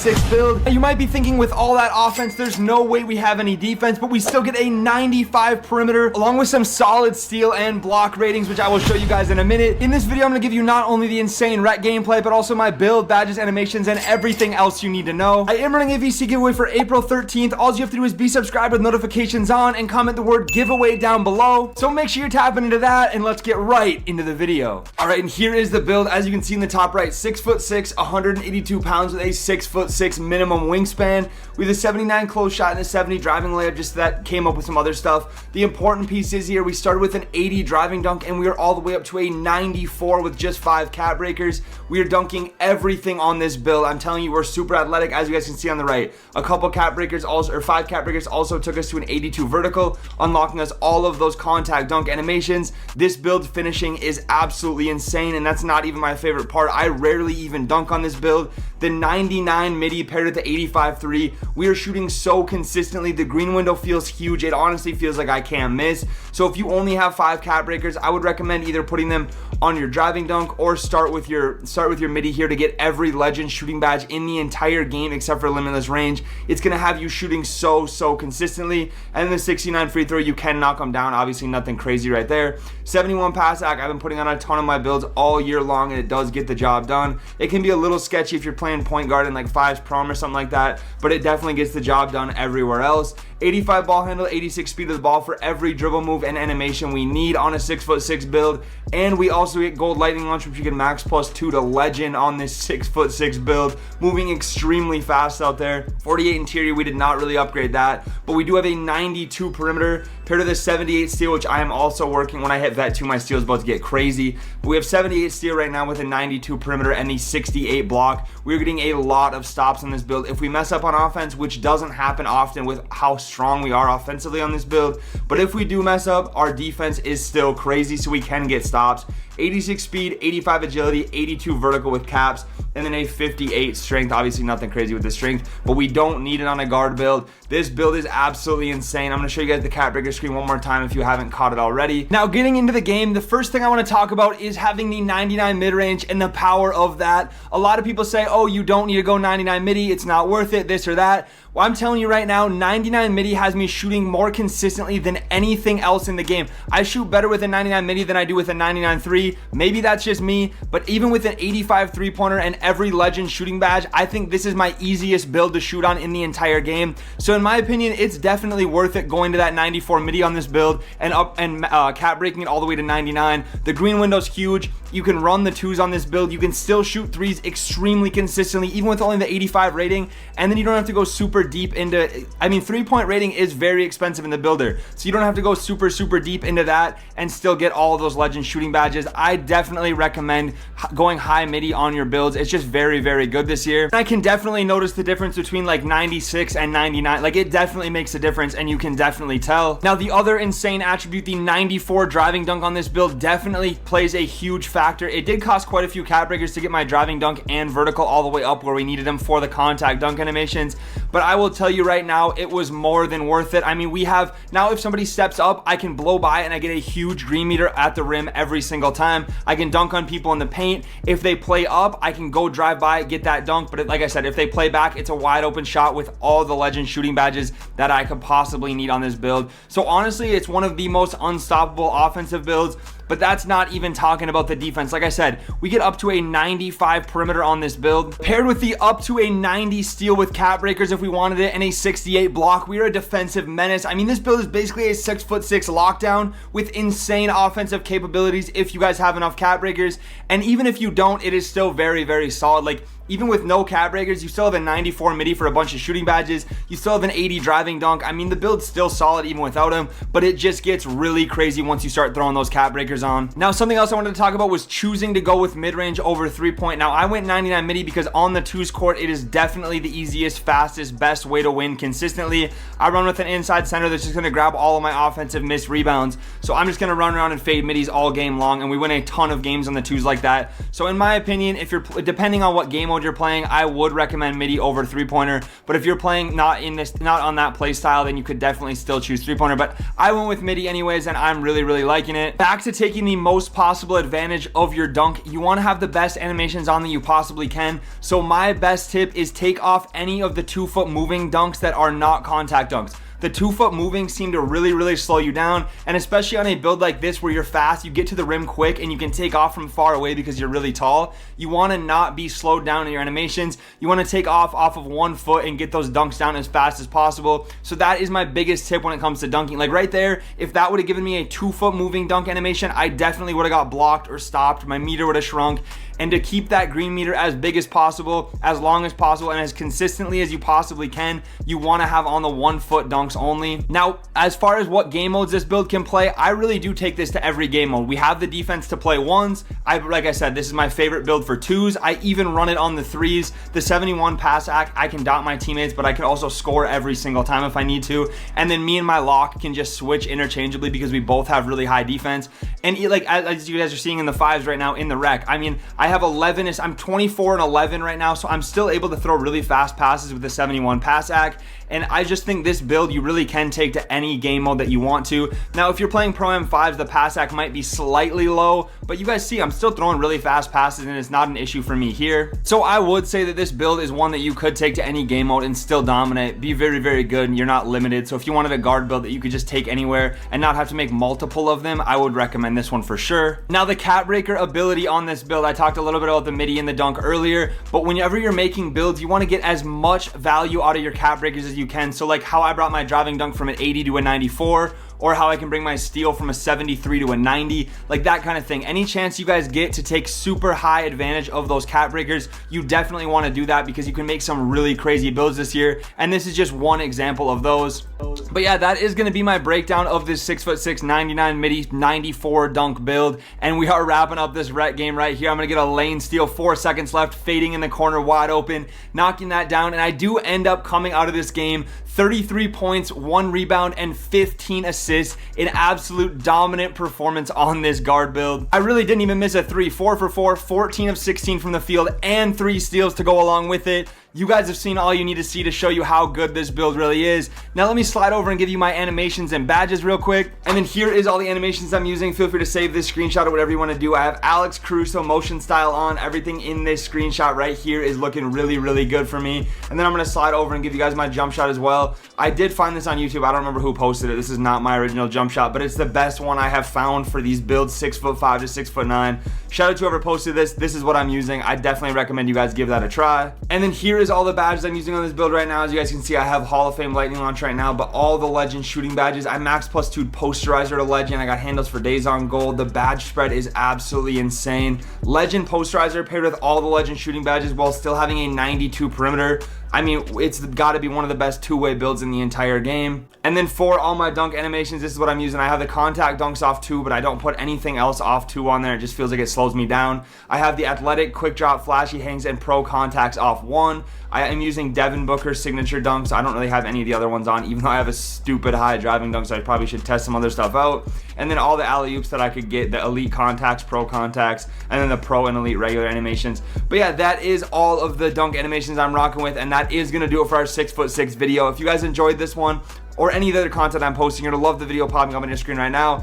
6 build. Now, you might be thinking with all that offense, there's no way we have any defense, but we still get a 95 perimeter along with some solid steal and block ratings, which I will show you guys in a minute. In this video, I'm gonna give you not only the insane rec gameplay, but also my build, badges, animations, and everything else you need to know. I am running a VC giveaway for April 13th. All you have to do is be subscribed with notifications on and comment the word giveaway down below. So make sure you're tapping into that, and let's get right into the video. All right, and here is the build. As you can see in the top right, 6'6", 182 pounds with a 6'6" minimum wingspan. We have a 79 close shot and a 70 driving layup, just that came up with some other stuff. The important piece is here, we started with an 80 driving dunk and we are all the way up to a 94 with just 5 cap breakers. We are dunking everything on this build. I'm telling you, we're super athletic, as you guys can see on the right. A couple cap breakers also, or 5 cap breakers also took us to an 82 vertical, unlocking us all of those contact dunk animations. This build finishing is absolutely insane, and that's not even my favorite part. I rarely even dunk on this build. The 99 middy paired with the 85 3, we are shooting so consistently. The green window feels huge. It honestly feels like I can't miss. So if you only have 5 cap breakers, I would recommend either putting them on your driving dunk or start with your middy here to get every legend shooting badge in the entire game except for limitless range. It's gonna have you shooting so consistently. And the 69 free throw, you can knock them down. Obviously nothing crazy right there. 71 pass act, I've been putting on a ton of my builds all year long, and it does get the job done. It can be a little sketchy if you're playing point guard in like 5's prom or something like that, but it definitely gets the job done everywhere else. 85 ball handle, 86 speed of the ball for every dribble move and animation we need on a 6'6" build. And we also get gold lightning launch, which you can max +2 to legend on this 6'6" build, moving extremely fast out there. 48 interior, we did not really upgrade that, but we do have a 92 perimeter paired with a 78 steal, which I am also working. When I hit vet 2, my steal is about to get crazy, but we have 78 steal right now with a 92 perimeter and the 68 block. We're getting a lot of stops on this build. If we mess up on offense, which doesn't happen often with how strong we are offensively on this build, but if we do mess up, our defense is still crazy, so we can get stops. 86 speed, 85 agility, 82 vertical with caps, and then a 58 strength. Obviously nothing crazy with the strength, but we don't need it on a guard build. This build is absolutely insane. I'm gonna show you guys the cap breaker screen one more time if you haven't caught it already. Now, getting into the game, the first thing I want to talk about is having the 99 mid-range and the power of that. A lot of people say, oh, you don't need to go 99 middy, it's not worth it, this or that. Well, I'm telling you right now, 99 middy has me shooting more consistently than anything else in the game. I shoot better with a 99 middy than I do with a 99 3. Maybe that's just me, but even with an 85 3-pointer and every legend shooting badge, I think this is my easiest build to shoot on in the entire game. So in my opinion, it's definitely worth it going to that 94 middy on this build and cap breaking it all the way to 99. The green window's huge. You can run the 2s on this build. You can still shoot 3s extremely consistently, even with only the 85 rating, and then you don't have to go super deep into, I mean, 3-point rating is very expensive in the builder, so you don't have to go super deep into that and still get all of those legend shooting badges. I definitely recommend going high middy on your builds. It's just very good this year. And I can definitely notice the difference between like 96 and 99. Like, it definitely makes a difference, and you can definitely tell. Now, the other insane attribute, the 94 driving dunk on this build, definitely plays a huge factor. It did cost quite a few cap breakers to get my driving dunk and vertical all the way up where we needed them for the contact dunk animations, but I will tell you right now, it was more than worth it. I mean, we have now, if somebody steps up, I can blow by and I get a huge green meter at the rim every single time. I can dunk on people in the paint. If they play up, I can go drive by, get that dunk, but like I said, if they play back, it's a wide open shot with all the legend shooting badges that I could possibly need on this build. So honestly, it's one of the most unstoppable offensive builds. But that's not even talking about the defense. Like I said, we get up to a 95 perimeter on this build, paired with the up to a 90 steal with cap breakers if we wanted it, and a 68 block. We are a defensive menace. I mean, this build is basically a 6'6" lockdown with insane offensive capabilities if you guys have enough cap breakers. And even if you don't, it is still very solid. Like, even with no cap breakers, you still have a 94 middy for a bunch of shooting badges. You still have an 80 driving dunk. I mean, the build's still solid even without him, but it just gets really crazy once you start throwing those cap breakers on. Now, something else I wanted to talk about was choosing to go with mid-range over 3-point. Now, I went 99 middy because on the 2s court, it is definitely the easiest, fastest, best way to win consistently. I run with an inside center that's just going to grab all of my offensive missed rebounds. So I'm just going to run around and fade middies all game long, and we win a ton of games on the 2s like that. So in my opinion, if you're depending on what game mode you're playing, I would recommend middy over three-pointer. But if you're playing not on that play style, then you could definitely still choose three-pointer. But I went with middy anyways, and I'm really, really liking it. Back to taking the most possible advantage of your dunk. You want to have the best animations on that you possibly can. So my best tip is take off any of the 2-foot moving dunks that are not contact dunks. The 2-foot moving seem to really slow you down, and especially on a build like this where you're fast, you get to the rim quick and you can take off from far away because you're really tall. You want to not be slowed down in your animations. You want to take off of 1 foot and get those dunks down as fast as possible. So that is my biggest tip when it comes to dunking. Like right there, if that would have given me a 2-foot moving dunk animation, I definitely would have got blocked or stopped. My meter would have shrunk. And to keep that green meter as big as possible, as long as possible, and as consistently as you possibly can, you want to have on the 1-foot dunks only. Now, as far as what game modes this build can play, I really do take this to every game mode. We have the defense to play 1s. Like I said, this is my favorite build for 2s. I even run it on the 3s. The 71 pass act, I can dot my teammates, but I can also score every single time if I need to. And then me and my lock can just switch interchangeably because we both have really high defense. And like as you guys are seeing in the 5s right now in the rec, I mean, I have 11, I'm 24 and 11 right now, so I'm still able to throw really fast passes with the 71 pass act. And I just think this build you really can take to any game mode that you want to. Now, if you're playing Pro M5s, the pass act might be slightly low, but you guys see I'm still throwing really fast passes and it's not an issue for me here. So I would say that this build is one that you could take to any game mode and still dominate, be very good, and you're not limited. So if you wanted a guard build that you could just take anywhere and not have to make multiple of them, I would recommend this one for sure. Now, the cap breaker ability on this build, I talked a little bit about the middy and the dunk earlier, but whenever you're making builds, you want to get as much value out of your cap breakers as you can. So like how I brought my driving dunk from an 80 to a 94, or how I can bring my steal from a 73 to a 90, like that kind of thing. Any chance you guys get to take super high advantage of those cap breakers, you definitely want to do that because you can make some really crazy builds this year, and this is just one example of those. But yeah, that is going to be my breakdown of this 6'6", 99 middy, 94 dunk build, and we are wrapping up this rec game right here. I'm going to get a lane steal, 4 seconds left, fading in the corner wide open, knocking that down, and I do end up coming out of this game 33 points, 1 rebound, and 15 assists. An absolute dominant performance on this guard build. I really didn't even miss a 3. 4 for 4, 14 of 16 from the field, and 3 steals to go along with it. You guys have seen all you need to see to show you how good this build really is. Now let me slide over and give you my animations and badges real quick. And then here is all the animations I'm using. Feel free to save this screenshot or whatever you want to do. I have Alex Caruso motion style on. Everything in this screenshot right here is looking really good for me. And then I'm going to slide over and give you guys my jump shot as well. I did find this on YouTube. I don't remember who posted it. This is not my original jump shot, but it's the best one I have found for these builds, 6'5" to 6'9". Shout out to whoever posted this. This is what I'm using. I definitely recommend you guys give that a try. And then here is all the badges I'm using on this build right now. As you guys can see, I have Hall of Fame Lightning Launch right now, but all the Legend shooting badges. I max +2 Posterizer to Legend. I got handles for Days on Gold. The badge spread is absolutely insane. Legend Posterizer paired with all the Legend shooting badges while still having a 92 perimeter. I mean, it's got to be one of the best two-way builds in the entire game. And then for all my dunk animations, this is what I'm using. I have the contact dunks off 2, but I don't put anything else off 2 on there. It just feels like it slows me down. I have the athletic, quick drop, flashy hangs, and pro contacts off 1. I am using Devin Booker's signature dunks. I don't really have any of the other ones on, even though I have a stupid high driving dunk, so I probably should test some other stuff out. And then all the alley-oops that I could get, the elite contacts, pro contacts, and then the pro and elite regular animations. But yeah, that is all of the dunk animations I'm rocking with, and that is going to do it for our 6'6" video. If you guys enjoyed this one, or any of the other content I'm posting, you're going to love the video popping up on your screen right now.